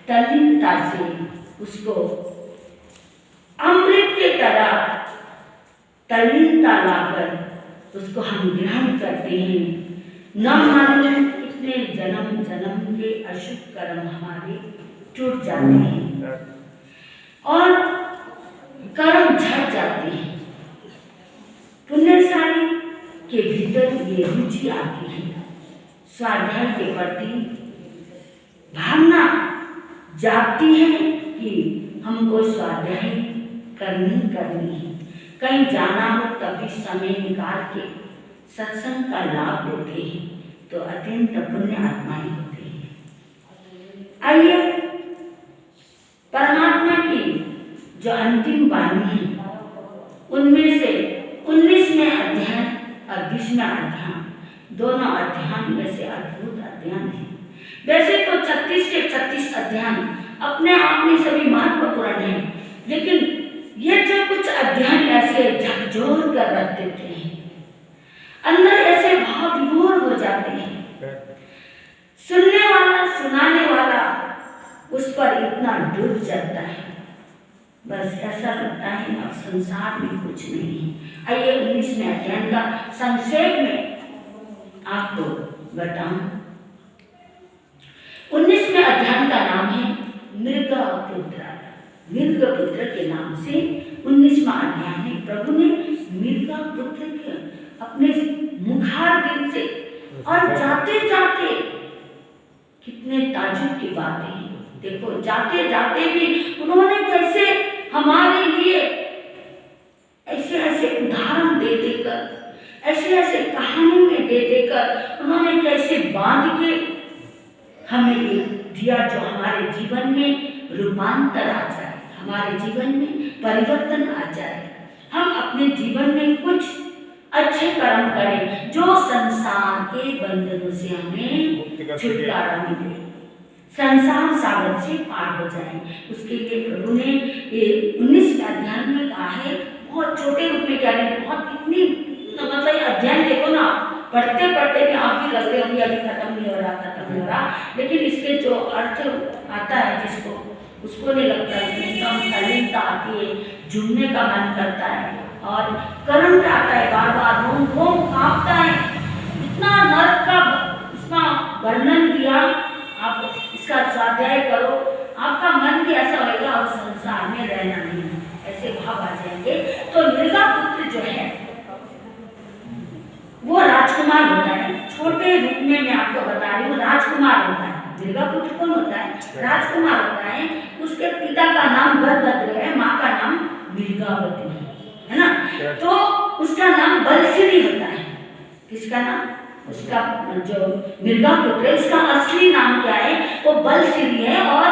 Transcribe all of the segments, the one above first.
तल्लीनता से उसको अमृत के तरह तल्लीनता लाकर उसको हम ग्रहण करते हैं। न मालूम कितने जन्म जन्म के अशुभ कर्म हमारे टूट जाते हैं और कर्म झड़ जाते हैं। पुण्यशाली के भीतर ये रुचि आती है, स्वाध्याय के प्रति भावना जागती है कि हमको स्वाध्याय करनी है। कहीं जाना हो तभी समय निकाल के सत्संग का लाभ लेते हैं तो अत्यंत पुण्य आत्माएं होते हैं। आइए परमात्मा की जो अंतिम वाणी है उनमें से 19वें अध्याय और 20वें अध्याय, दोनों अध्याय में से अद्भुत अध्याय है। वैसे तो 36 के 36 अध्याय अपने आप में सभी महत्वपूर्ण हैं, लेकिन ये जो कुछ अध्याय ऐसे झकझोर कर रख देते हैं, अंदर ऐसे भाव विभोर हो जाते हैं, सुनने वाला सुनाने वाला उस पर इतना डूब जाता है, बस ऐसा लगता है अब संसार में कुछ नहीं है। आइए 19वें अध्याय का संक्षेप में आपको बताऊं। 19वें अध्याय का नाम है मृगपुत्र। मृगपुत्र के नाम से 19वां अध्याय है। प्रभु ने मृगपुत्र के अपने मुखारबिंद से और जाते जाते कितने ताजुब की बातें हैं। देखो जाते जाते भी उन्होंने कैसे हमारे लिए ऐसे ऐसे उदाहरण दे देकर, ऐसे ऐसे कहानी में दे देकर उन्होंने कैसे बांध के हमें ये दिया जो हमारे जीवन में रूपांतर आ जाए, हमारे जीवन में परिवर्तन आ जाए, हम अपने जीवन में कुछ अच्छे कर्म करें जो संसार के बंधनों से हमें छुटकारा मिले, संसार सागर से पार हो जाए। उसके लिए प्रभु ने ये 19वें अध्याय में कहा है, बहुत छोटे रूप में कह रहे हैं, बहुत इतनी मतलब अध्ययन देखो ना, पढ़ते पढ़ते भी आप भी लगते होंगे अभी खत्म नहीं हो रहा, लेकिन इसके जो अर्थ आता है जिसको उसको नहीं लगता, इसमें एकदम तल्लीनता आती है, झूमने का मन करता है और करंट आता है, बार बार रोम रोम कांपता है। इतना नर्क का इसका वर्णन किया, आप इसका स्वाध्याय करो, आपका मन भी ऐसा होगा और संसार में रहना नहीं, ऐसे भाव आ जाएंगे। तो मृगपुत्र जो है वो राजकुमार होता है। छोटे रूप में मैं आपको बता रही हूँ, राजकुमार होता है। मृगपुत्र कौन होता है? राजकुमार होता है। उसके पिता का नाम बलभद्र है, माँ का नाम मृगावती है ना। तो उसका नाम बलसिरी होता है। किसका नाम? उसका जो मृगपुत्र है उसका असली नाम क्या है? वो बलसिरी है और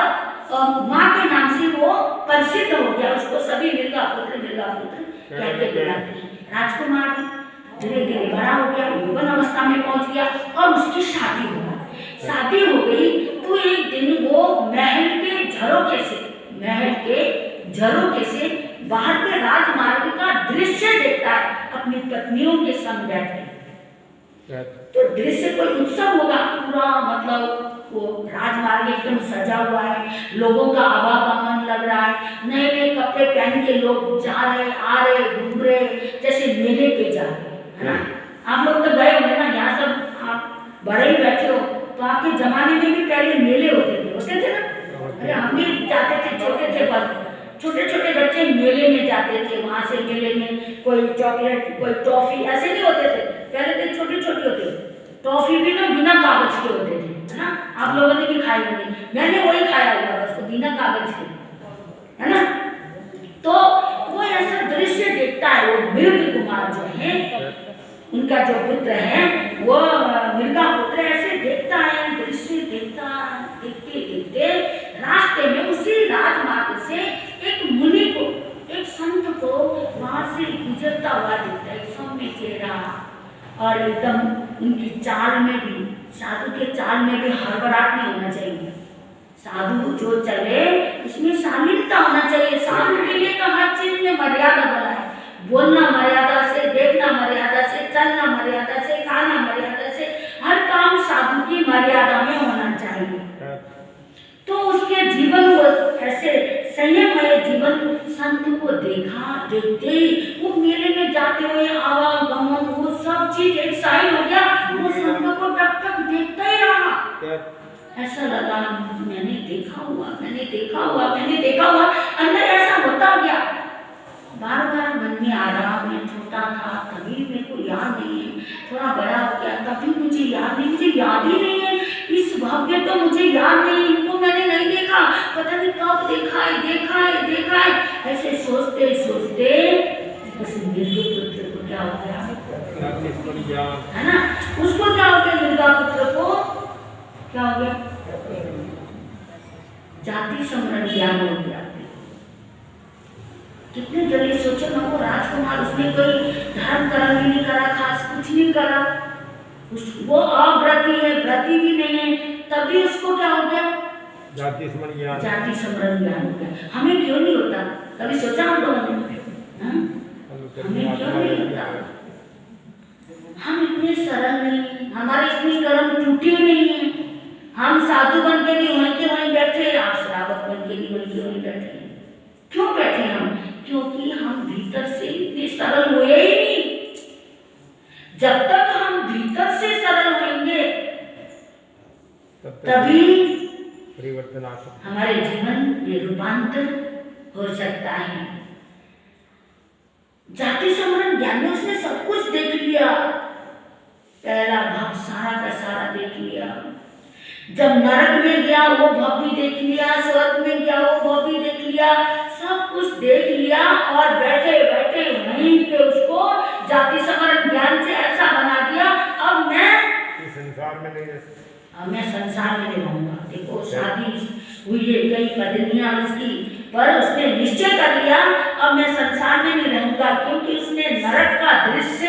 माँ के नाम से वो प्रसिद्ध हो गया, उसको सभी मृगपुत्र कहते बुलाते हैं। राजकुमार धीरे धीरे बड़ा हो गया, यौवन अवस्था में पहुंच गया और उसकी शादी हो गई। शादी हो गई तो एक दिन वो महल के झरोखे से बाहर के राजमार्ग का दृश्य देखता है अपनी पत्नियों के संग बैठ के। तो दृश्य कोई उत्सव होगा, पूरा मतलब वो राजमार्ग एकदम सजा हुआ है, लोगों का आवागमन लग रहा है, नए नए कपड़े पहन के लोग जा रहे आ रहे घूम रहे, जैसे मेले पे जा रहे है ना। आप लोग तो गए होंगे ना, यहाँ सब आप बड़े ही बैठे हो, तो आपके जमाने में भी पहले मेले होते थे ना। अरे हम भी जाते थे, छोटे थे पर छोटे छोटे बच्चे मेले में जाते थे, वहाँ से मेले में कोई चॉकलेट कोई टॉफी ऐसे नहीं होते थे, पहले तो छोटे छोटे होते थे। टॉफी भी ना बिना कागज के होते थे, है ना। आप लोगों ने भी खाए होंगे, मैंने वही खाया हुआ है, उसको बिना कागज के, है ना। तो वो ऐसा दृश्य देखता है, वो मृग कुमार जो है उनका जो पुत्र है वो मृगपुत्र ऐसे देखता है, दृश्य देखता, देखते देखते रास्ते में उसी राजमार्ग से एक मुनि को, एक संत को वहां से गुजरता हुआ देखता है, सौम्य चेहरा और एकदम उनकी चाल में भी, साधु के चाल में भी हड़बड़ाहट नहीं होना चाहिए। साधु जो चले उसमें शालीनता होना चाहिए। साधु के लिए तो हर चीज में मर्यादा बना है, बोलना मर्यादा से, देखना मर्यादा से, चलना मर्यादा से, खाना मर्यादा से, हर काम साधु की मर्यादा में होना चाहिए। तो उसके जीवन को ऐसे संयममय जीवन संत को देखा, देखते ही वो मेले में जाते हुए आवागमन वो सब चीज एक साइड हो गया, वो संत को तब तक देखता ही रहा। ऐसा लगा मैंने देखा हुआ, अंदर ऐसा होता गया। बार बार मन में आ रहा, मैं छोटा था तभी मेरे को याद नहीं है, थोड़ा बड़ा हो गया तभी मुझे याद ही नहीं है, इस भाग्य तो मुझे याद नहीं, इनको मैंने नहीं देखा, पता नहीं कब देखा है। ऐसे सोचते उस मृगा पुत्र को क्या हो गया, है ना, उसको क्या हो गया, मृगा पुत्र को क्या हो गया, जाति स्मरण ज्ञान हो गया। कितने जल्दी सोचो ना, वो राजकुमार उसने कोई धर्म कर्म भी नहीं करा, खास कुछ नहीं करा, वो अव्रती है, व्रती भी नहीं है, तभी उसको क्या हो गया, जाति स्मरण ज्ञान हो गया। हमें क्यों नहीं होता, कभी सोचा हम लोगों ने, हमें क्यों नहीं होता? हम इतने सरल नहीं, हमारे इतने कर्म टूटे नहीं है, हम साधु बन के भी वहीं बैठे, आप श्रावक बन के भी वहीं बैठे। क्यों बैठे हम? क्योंकि हम भीतर से इतने सरल हुए ही नहीं। जब तक हम भीतर से सरल होंगे तभी परिवर्तन आ सकता है, हमारे जीवन में रूपांतर हो सकता है। जाति स्मरण ज्ञान में उसने सब कुछ देख लिया, पहला भाग सारा का सारा देख लिया। जब नरक में गया वो भाव भी देख लिया, स्वर्ग में गया वो भाव भी देख लिया, सब कुछ देख लिया और बैठे वहीं पे उसको जाति स्मरण ज्ञान से ऐसा बना दिया, अब मैं संसार में नहीं रहूंगा। देखो शादी हुई है, कई पत्नियां उसकी, पर उसने निश्चय कर लिया अब मैं संसार में नहीं रहूंगा, क्योंकि उसने नरक का दृश्य,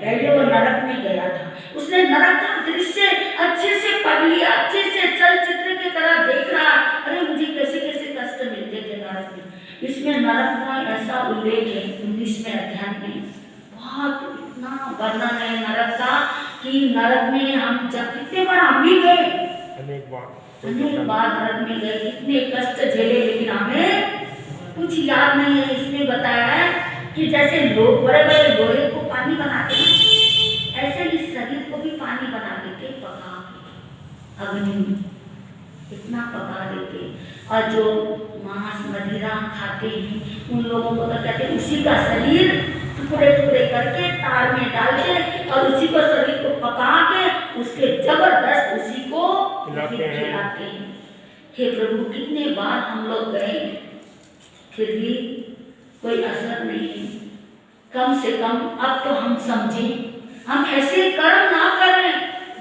पहले वो नरक में गया था, उसने नरक का दृश्य अच्छे से पढ़ लिया, अच्छे से चलचित्र की तरह देख रहा, अरे मुझे कैसे कष्ट मिलते थे नरक में। इसमें नरक का ऐसा उल्लेख है 19वें अध्याय में, बहुत इतना वर्णन है नरक का कि नरक में हम जब कितने बार हम भी गए, अनेक बार नरक में गए, कितने कष्ट झेले, लेकिन हमें कुछ याद नहीं है। इसमें बताया है कि जैसे लोग बड़े लोहे को पानी बनाते हैं, ऐसे ही शरीर को भी पानी बना देते, पका के अग्नि में इतना पका देते, और जो मांस मदिरा खाते हैं उन लोगों को तो कहते हैं उसी का शरीर टुकड़े करके तार में डाल के और उसी को शरीर को पका के उसके जबरदस्त उसी को खिलाते हैं। हे प्रभु, कितने बार हम लोग गए फिर भी कोई असर नहीं है। कम से कम अब तो हम समझें, हम ऐसे कर्म ना करें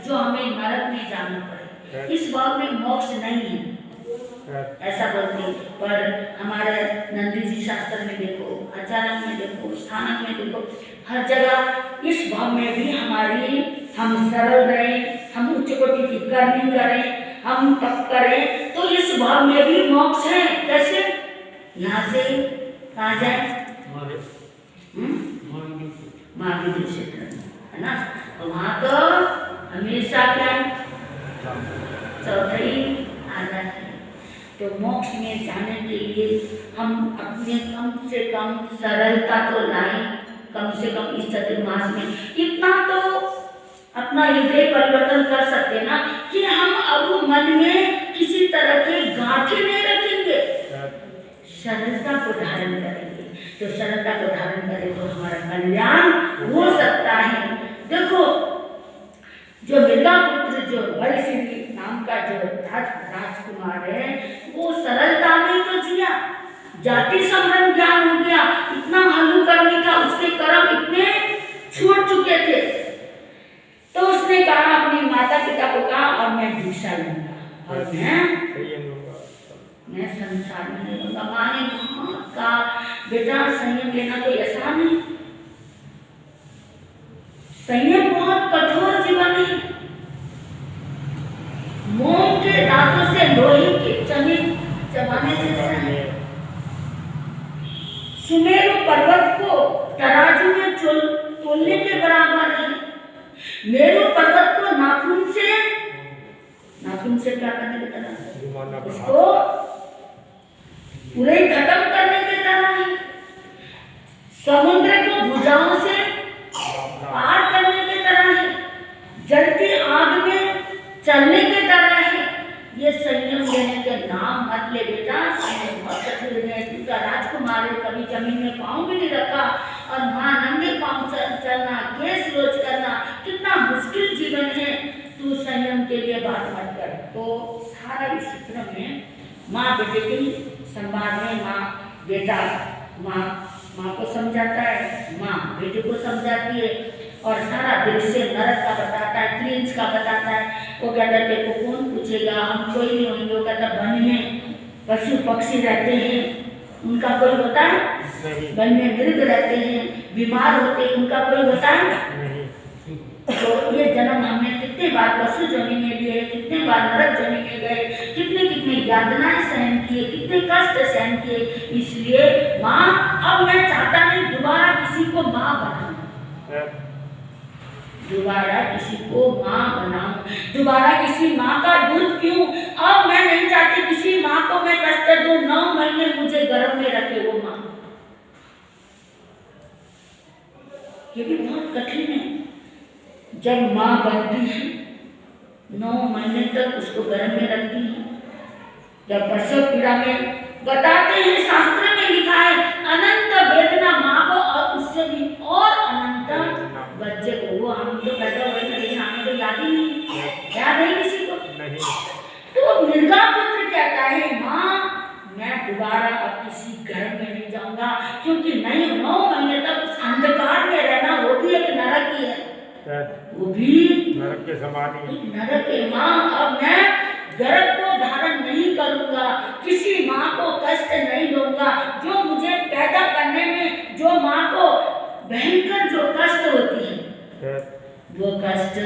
जो हमें नरक में जाना पड़े। इस बात में मोक्ष नहीं है ऐसा बोलते, पर हमारे नंदी जी शास्त्र में देखो, आचार्य में देखो, स्थानक में देखो, हर जगह इस भाव में भी हम सरल रहें, हम उच्च कोटि की कर्म करें, हम तप करें, तो इस भाव में भी मोक्ष है। कैसे? यहाँ से कहाँ जाए, महावीर क्षेत्र है ना, तो वहाँ तो हमेशा क्या चौथाई आना है। तो मोक्ष में जाने के लिए हम अपने कम से कम सरलता तो लाएं, कम से कम इस चतुर्मास में इतना तो अपना हृदय परिवर्तन कर सकते ना कि हम अब मन में किसी तरह के गांठें नहीं रखेंगे, सरलता को धारण करेंगे। तो सरलता को धारण करें तो हमारा कल्याण हो सकता है। देखो, जो मृगा पुत्र, जो बलसिंह नाम का जो राजकुमार है, वो सरलता में तो जिया, जाति स्मरण ज्ञान हो गया, इतना हल्लू करने का उसके कर्म इतने छूट चुके थे, तो उसने कहा अपनी माता पिता को कहा, और मैं भिक्षा लूंगा और मैं संसार में नहीं रहूंगा। माँ ने कहा बेटा संयम लेना कोई आसान नहीं, संयम बहुत कठोर जीवन है। मोम के दांतों से लोहे के चने चबाने से सुमेरु पर्वत को तराजू में तोलने के बराबर है। मेरु पर्वत को नाखून से क्या करने के तरह उसको पूरे ही खत्म करने की तरह है, समुद्र को भुजाओं से पार करने की तरह है, जलती आग में चलने की तरह है। ये संयम लेने के नाम मत ले बेटा, संयम बहुत कठिन है। क्योंकि राजकुमार ने कभी जमीन में पाँव भी नहीं रखा और वहाँ नंगे पाँव चलना, केस रोज करना, कितना मुश्किल जीवन है। तू संयम के लिए बात मत कर। तो सारा इस चित्र में माँ बेटे की संवाद में माँ बेटा माँ को समझाता है, माँ बेटे को समझाती है और सारा दृश्य नरक का बताता है, क्लींस का बताता है। वो कहता है तेरे को कौन पूछेगा, हम कोई नहीं होंगे। वो कहता वन में पशु पक्षी रहते हैं, उनका कोई होता है? वन में मृग रहते हैं, बीमार होते हैं, उनका कोई होता है? तो ये जन्म हमने कितने बार पशु जमी में लिए, कितने बार नरक जमी में गए, कितने कितने यातनाएं सहन किए, कितने कष्ट सहन किए। इसलिए माँ, अब मैं चाहता नहीं दोबारा किसी को माँ बनाऊं, दोबारा किसी को माँ बनाऊं, दोबारा किसी माँ का दूध पीऊं। अब मैं नहीं चाहती किसी माँ को मैं कष्ट दूं, 9 महीने मुझे गर्भ में रखे वो माँ। ये भी बहुत कठिन है। जब माँ बनती है 9 महीने तक उसको गर्भ में रखती है। जब प्रसव पीड़ा में बताते हैं, शास्त्र में लिखा है अनंत वेदना माँ को और उससे भी और अनंत बच्चे को। वो हम तो पैदा हुए थे लेकिन हमें तो याद ही नहीं, याद है किसी को? तो मृगा पुत्र कहता है माँ मैं दोबारा अब किसी घर में नहीं जाऊंगा, क्योंकि नहीं 9 महीने तक उस अंधकार में रहना वो भी एक नरक ही है, वो भी नरक के समान ही नरक है। माँ अब मैं गर्भ को धारण नहीं करूंगा, किसी माँ को कष्ट नहीं दूंगा। जो मुझे पैदा करने में जो माँ को भयंकर जो कष्ट होती है वो कष्ट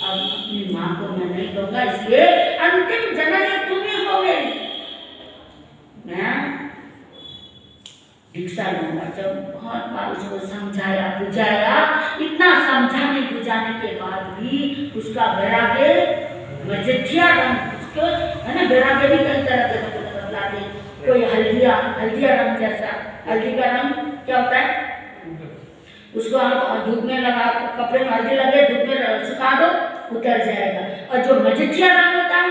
अब अपनी माँ को मैं नहीं दूंगा। इसलिए अंतिम जन्म तुम ही हो मेरी, मैं दीक्षा लूंगा। जब बहुत बार उसको समझाया बुझाया, इतना समझाने बुझाने के बाद भी उसका वैराग्य मजेठिया रंग, उसको है ना वैराग्य भी कई तरह के बदलाते। कोई हल्दिया रंग जैसा, हल्दी का रंग क्या होता है? उसको आप धूप में लगा, कपड़े में हल्दी लगे धूप में सुखा दो उतर जाएगा। और जो मजेठिया रंग होता है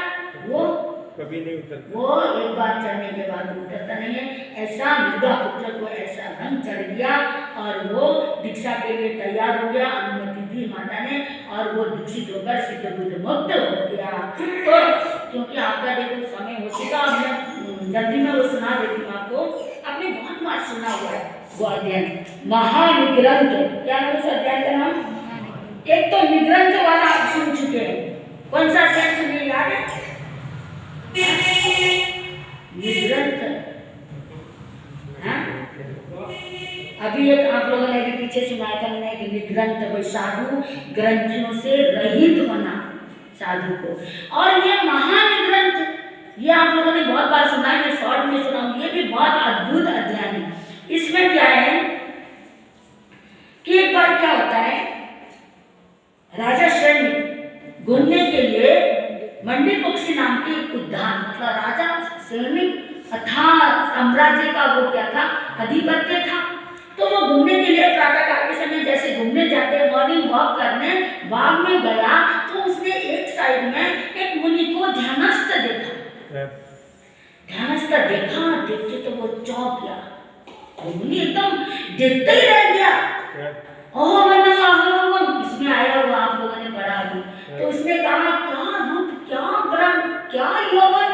वो कभी नहीं उतरता, वो एक बार चढ़ने के बाद उतरता नहीं है। ऐसा मृगा पुत्र को ऐसा रंग चढ़ गया और वो दीक्षा के लिए तैयार हो गया, अनुमति दी माता ने और वो दीक्षित होकर सिद्ध बुद्ध मुक्त हो गया। तो क्योंकि आपका देखो समय हो चुका, मैं जल्दी में वो सुना देती हूँ आपको। आपने बहुत बार सुना हुआ है वो अध्ययन महानिग्रंथ, क्या नाम उस अध्ययन का नाम? एक तो निग्रंथ वाला आप सुन चुके हैं, कौन सा अध्ययन सुनिए याद है? निग्रंथ। अभी एक आप लोगों ने भी पीछे सुनाया था मैंने कि निग्रंथ कोई साधु ग्रंथियों से रहित होना साधु को। और ये महानिग्रंथ ये आप लोगों ने बहुत बार सुना है, मैं शॉर्ट में सुनाऊं। ये भी बहुत अद्भुत अध्ययन है। इसमें क्या है कि एक बार क्या होता है, राजा श्रेणी घूमने के लिए मंडी पक्षी नाम के उद्यान, मतलब राजा सैनिक अथा साम्राज्य का वो क्या था, अधिपत्य था। तो वो घूमने के लिए प्रातःकाल के समय जैसे घूमने जाते मॉर्निंग वॉक करने बाग में गया, तो उसने एक साइड में एक मुनि को ध्यानस्थ देखा। ध्यानस्थ देखा, देखते तो वो चौंक गया। मुनि एकदम देखते ही रह गया। इसमें आया हुआ आप लोगों ने पढ़ा अभी। तो उसने कहा क्या रूप, क्या ग्रह, क्या यौवन।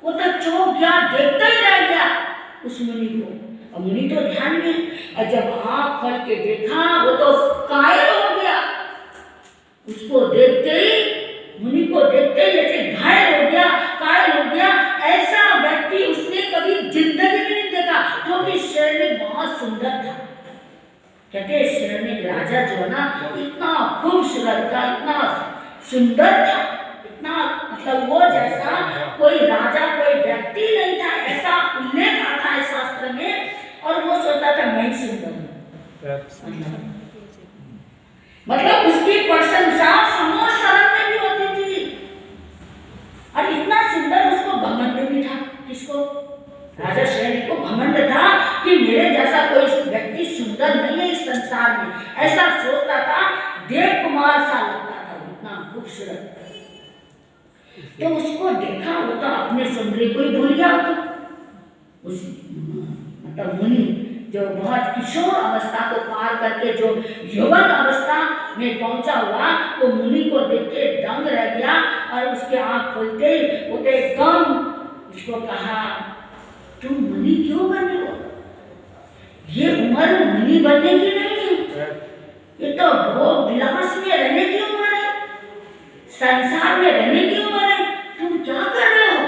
वो तो चौंक गया, देखता ही रह गया उस मुनि को। और मुनि तो ध्यान में, और जब आँख खोल के देखा वो तो कायल हो गया। उसको देखते ही, मुनि को देखते ही ऐसे घायल हो गया, कायल हो गया। ऐसा व्यक्ति उसने कभी जिंदगी में नहीं देखा, क्योंकि शेरनी बहुत सुंदर था। कहते हैं शेरनी राजा जो है ना इतना खूबसूरत था, इतना सुंदर था, इतना मतलब वो जैसा कोई राजा कोई व्यक्ति नहीं था, ऐसा उल्लेख आता है शास्त्र में। और वो सोचता था मैं ही सुंदर हूँ, मतलब उसकी प्रशंसा समूह शरण में भी होती थी। और इतना सुंदर उसको घमंड भी था किसको? राजा श्रेणी को घमंड था कि मेरे जैसा कोई व्यक्ति सुंदर नहीं है इस संसार में, ऐसा सोचता था। देव कुमार सा लगता था, इतना खूबसूरत। तो उसको देखा, वो तो अपने सौंदर्य को ही भूल गया। तो उस मतलब मुनि जो बहुत किशोर अवस्था को पार करके जो यौवन अवस्था में पहुंचा हुआ, वो मुनि को देख के दंग रह गया। और उसके आंख खुलते ही वो तो एकदम उसको कहा, तुम मुनि क्यों बने हो? ये उम्र मुनि बनने की नहीं है, ये तो भोग विलास में रहने की उम्र है, संसार में रहने की उम्र है, तुम क्या कर रहे हो?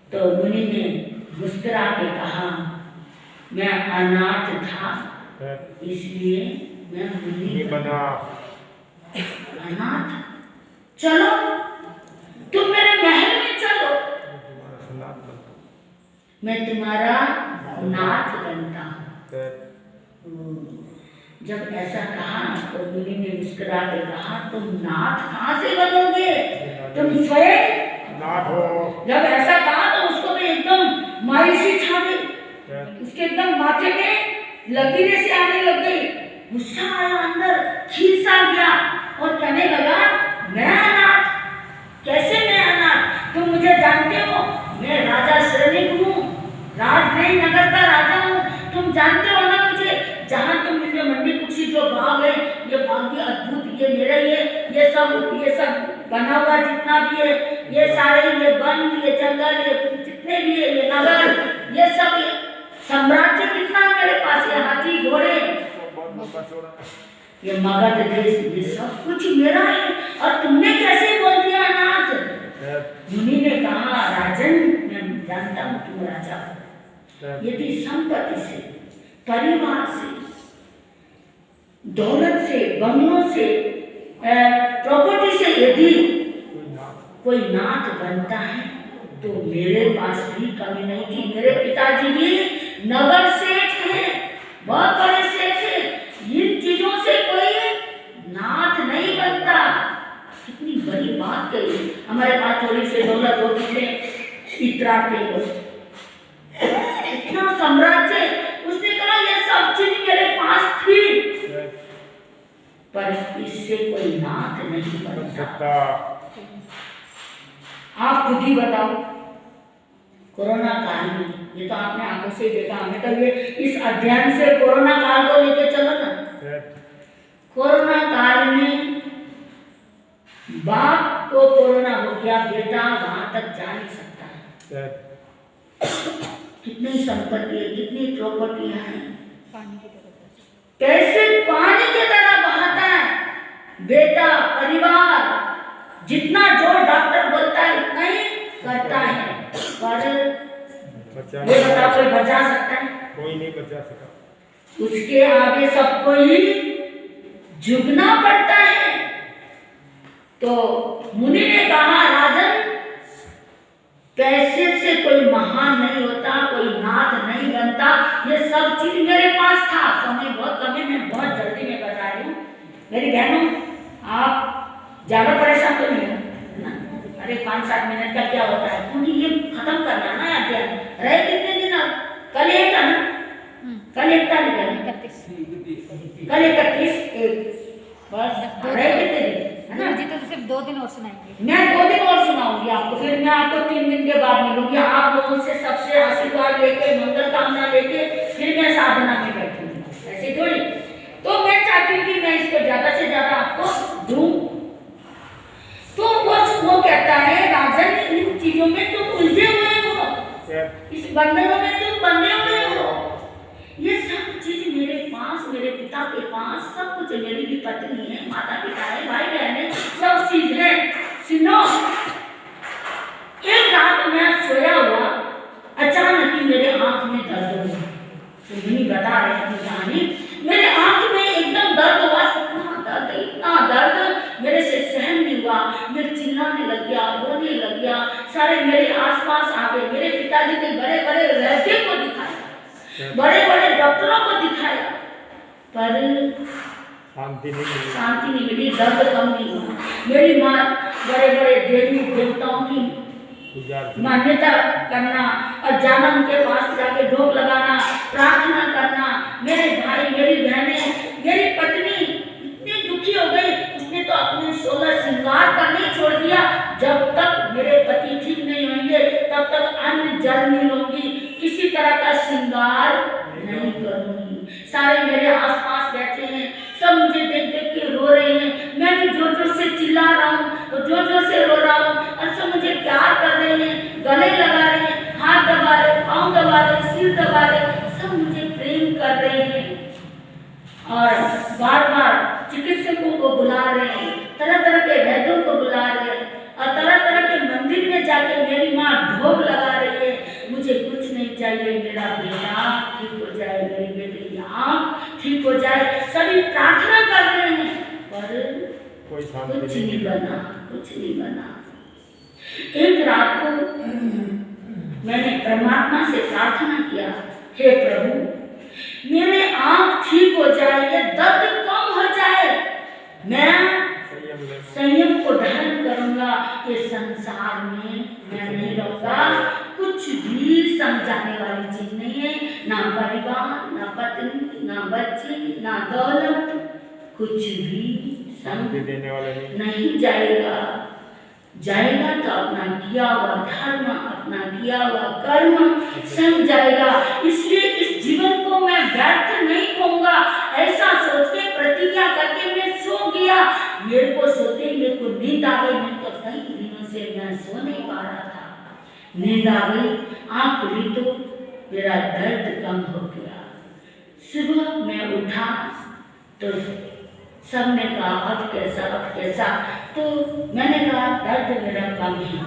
तो मुनि ने मुस्कुरा के कहा, मैं अनाथ था इसलिए मैं मुनि बना। अनाथ? चलो तुम मेरे महल में चलो, मैं तुम्हारा नाथ बनता हूँ। जब ऐसा कहा तो मुनि ने मुस्कुरा के कहा, तुम नाथ कहाँ से बनोगे? तुम स्वयं नाथ हो। जब ऐसा कहा तो उसको तो एकदम मायूसी छा गई, उसके एकदम माथे में लकीरें से आने लग गई, गुस्सा आया, अंदर खींच सा गया और कहने लगा, मैं अनाथ? कैसे मैं अनाथ? तुम मुझे जानते हो, मैं राजा श्रेणी हूँ, राजनयन नगर का राजा हूँ। तुम जानते हो ना मुझे, जहाँ तुम मुझे मंडी कुर्सी जो बाग है, ये बाग भी अद्भुत, ये मेरा ये सब बना हुआ जितना भी है, ये सारे, ये वन, ये जंगल, ये जितने भी है, ये नगर, ये सब साम्राज्य कितना है मेरे पास, ये हाथी घोड़े, ये मगध देश, ये सब कुछ मेरा है, और तुमने कैसे बोल दिया अनाथ? मुनि ने कहा, राजन मैं जानता हूँ तुम राजा हो, यदि संपत्ति से, परिवार से, दौलत से, बंगलों से, प्रॉपर्टी से यदि कोई नाथ बनता है तो मेरे पास भी कमी नहीं थी। मेरे पिताजी भी नगर सेठ हैं, बहुत बड़े सेठ हैं, इन चीजों से कोई नाथ नहीं बनता। कितनी बड़ी बात कही। हमारे पास थोड़ी सी दौलत होती है, इतराते लोग, इतना साम्राज्य, उसने कहा ये सब चीज मेरे पास थी, पर इससे कोई नाथ नहीं बन सकता। आप खुद ही बताओ, कोरोना काल में, ये तो आपने आंखों से देखा, हमें तो ये इस अध्ययन से कोरोना काल को लेके चलो ना। कोरोना काल में बाप को कोरोना हो गया, बेटा वहां तक जा नहीं सकता है। कितनी संपत्ति है, कितनी प्रॉपर्टियां हैं, कैसे पानी की तरह बहाता है। बेटा, परिवार, जितना जो डॉक्टर बोलता है उतना ही करता है, पर ये बताओ कोई बचा सकता है? कोई नहीं बचा सका। उसके आगे सबको ही झुकना पड़ता है। तो मुनि ने कहा, राजन पैसे से कोई महान नहीं होता, कोई नाथ नहीं बनता, ये सब चीज मेरे पास था। समय बहुत कम है, मैं बहुत जल्दी में बता रही हूँ। मेरी बहनों, आप ज्यादा परेशान तो नहीं हो ना? अरे 5-7 मिनट का क्या होता है, क्योंकि ये खत्म करना ना अध्ययन। रहे कितने दिन अब? कल 1 था ना? कल 1 तारीख है, कल 31 बस रहे कितने दिन है ना? जी तो सिर्फ 2 दिन और सुनाएंगे। मैं 2 दिन और सुनाऊंगी आपको, फिर मैं आपको 3 दिन के बाद मिलूंगी। आप लोगों से सबसे आशीर्वाद लेके, मंगल कामना लेके फिर मैं साधना में बैठूंगी, ऐसे थोड़ी। तो मैं चाहती हूँ कि मैं इसको ज्यादा से ज्यादा आपको दूं। तो वो कहता है, राजन इन चीजों में तुम उलझे हुए हो, इस बंधनों में तुम बंधे हुए हो। ये सब चीज मेरे पास, मेरे पिता के पास सब कुछ, मेरी भी पत्नी है, माता पिता है, भाई बहन है, सब चीज है। सुनो, एक रात मैं सोया हुआ, अचानक ही मेरे आंख में दर्द हुआ। तो मुनि बता रहे हैं कहानी, मेरे आंख में एकदम दर्द हुआ, इतना दर्द मेरे से सहन नहीं हुआ। मैं चिल्लाने लग गया, रोने लग गया, सारे मेरे आसपास आ गए। मेरे पिताजी के बड़े बड़े वैद्य को दिखाया, बड़े बड़े डॉक्टरों को दिखाया, पर शांति नहीं मिली, दर्द कम नहीं हुआ। मेरी माँ बड़े बड़े देवी देवताओं की मान्यता करना और जाना उनके पास जाके ढोक लगाना, प्रार्थना करना। मेरे भाई, मेरी बहनें, मेरी पत्नी इतनी दुखी हो गई, उसने तो अपने 16 श्रृंगार करने ही छोड़ दिया। जब तक मेरे पति ठीक नहीं होंगे तब तक अन्न जल नहीं लूंगी, किसी तरह का श्रृंगार नहीं करूंगी। सारे मेरे आसपास बैठे हैं, सब मुझे देख देख के रो रहे हैं। मैं भी जोर जोर से चिल्ला रहा हूँ, जोर जोर से रो रहा हूँ, और सब मुझे प्यार कर रहे हैं, गले लगा रहे हैं, हाथ दबा रहे, पाँव दबा रहे, सिर दबा रहे, सब मुझे प्रेम कर रहे हैं। और बार बार चिकित्सकों को बुला रहे हैं, तरह तरह के वैद्यों को बुला रहे हैं, और तरह तरह के मंदिर में जाके मेरी माँ ढोक लगा रही है। मुझे कुछ नहीं चाहिए, मेरा बेटा ठीक हो जाए, मेरी बेटी की आँख ठीक हो जाए। सभी प्रार्थना कर रहे हैं, पर कुछ नहीं बना, कुछ नहीं बना। एक रात को मैंने परमात्मा से प्रार्थना किया, हे प्रभु, मेरे आँख ठीक हो जाए, ये दर्द कम हो जाए, मैं संयम को धारण करूंगा, ये संसार में मैं नहीं रहूंगा। कुछ भी समझाने वाली चीज नहीं है, ना परिवार, ना पत्नी, ना बच्चे, ना दौलत, कुछ भी समझ देने वाला नहीं जाएगा। जाएगा तो अपना किया हुआ धर्म, अपना किया हुआ कर्म संग जाएगा। इसलिए इस जीवन को मैं व्यर्थ नहीं कहूंगा। ऐसा सोच के प्रतिज्ञा करके मैं सो गया। मेरे को सोते मेरे को नींद आ गई, मैं तो कई दिनों से मैं सो नहीं पा रहा था। नींद आ गई, आँख खुली तो मेरा दर्द कम हो गया। सुबह मैं उठा तो सबने कहा अब कैसा, अब कैसा? तो मैंने कहा दर्द मेरा कम है।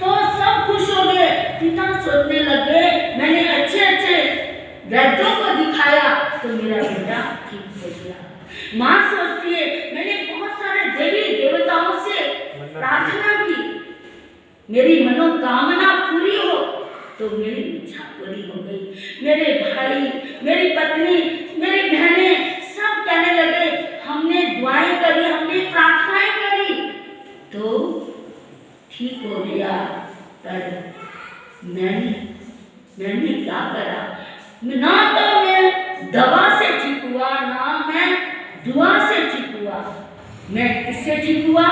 तो सब खुश हो गए। पिता सोचने लगे, मैंने अच्छे अच्छे वैद्यों को दिखाया तो मेरा बेटा ठीक हो गया। माँ सोचती है, मैंने बहुत सारे देवी देवताओं से प्रार्थना की, मेरी मनोकामना पूरी हो, तो मेरी इच्छा पूरी हो गई। मेरे भाई, मेरी पत्नी, मेरी बहनें सब कहने लगे, हमने दुआएं करी, हमने प्रार्थनाएं करी तो ठीक हो गया। पर मैंने क्या करा? ना तो मैं दवा से ठीक हुआ, ना मैं दुआ से ठीक हुआ। मैं किससे ठीक हुआ?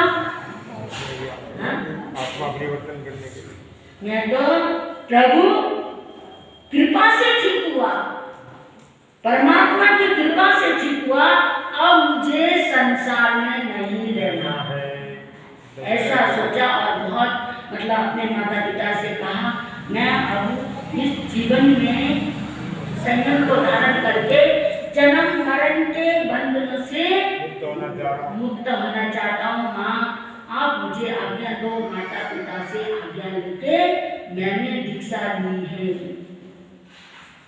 आत्मा परिवर्तन करने के लिए। मैं तो प्रभु कृपा से ठीक हुआ, परमात्मा की कृपा से ठीक हुआ। अब मुझे संसार में नहीं रहना है, ऐसा सोचा। और बहुत मतलब अपने माता पिता से कहा, मैं अब इस जीवन में संयम को धारण करके जन्म मरण के बंधनों से मुक्त होना चाहता हूँ। माँ आप मुझे आज्ञा दो। माता पिता से आज्ञा लेके मैंने दीक्षा ली है।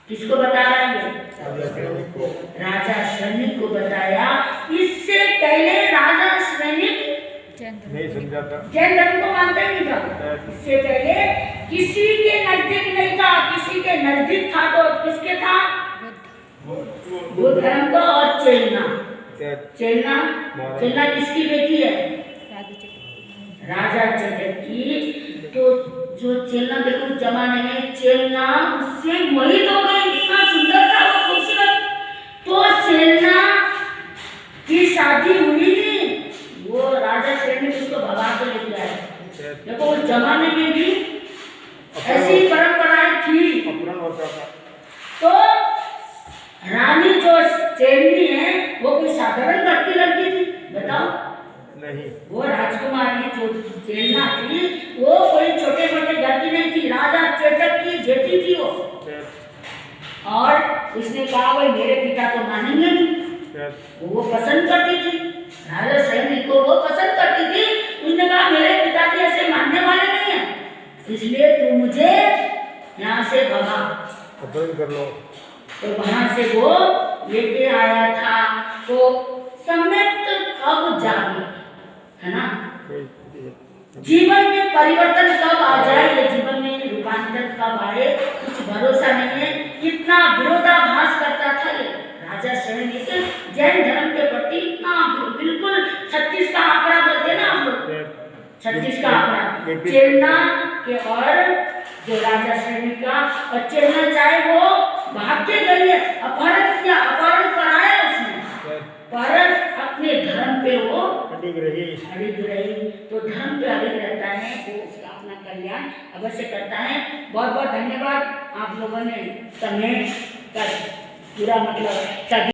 किसको बता रहा है? राजा श्रवणिक को बताया। इससे पहले राजा श्रवणिक नहीं समझा था, जैन धर्म को मानता ही नहीं था। इससे पहले किसी के नजदीक नहीं था, किसी के नजदीक था तो किसके था? बुद्ध धर्म को। और चेलना किसकी बेटी है? राजा चेतक की। तो जो चेलना देखो जमाने में चेलना उससे मोहित हो गई, इतना सुंदर था वो, खूबसूरत। तो चेलना की शादी हुई थी, वो राजा चेलने उसको भगा के लेके आए। देखो उस जमाने में भी ऐसी परंपराएं थी। तो रानी जो चेलनी है वो कोई साधारण घर की लड़की थी? बताओ नहीं। वो राजकुमारी जो चेलना थी वो कोई छोटे मोटे घर की नहीं थी, राजा चेतक की बेटी थी वो। और उसने कहा भाई मेरे पिता तो मानेंगे नहीं, वो पसंद करती थी राजा सैनिक को, वो पसंद करती थी। उसने कहा मेरे पिताजी ऐसे मानने वाले नहीं है, इसलिए तू मुझे यहाँ से भगा कर लो। तो वहां से वो लेके आया था। तो सम्यक कब जागे, है ना? जीवन में परिवर्तन कब आ जाए, ये जीवन में रूपांतर कब आए, कुछ भरोसा नहीं है। कितना विरोधाभास करता था ये राजा श्रवणिक जैन धर्म के प्रति, इतना बिल्कुल 36 का आंकड़ा बोलते ना हम लोग, 36 का आंकड़ा। चेलना कि और जो राजा श्रेणी का और चलना चाहे वो भाग के गई है, अपहरण किया, अपहरण कराया उसने, पर अपने धर्म पे वो अडिग रही। तो धर्म पे अडिग रहता है वो उसका अपना कल्याण अवश्य करता है। बहुत बहुत धन्यवाद आप लोगों ने समय का पूरा मतलब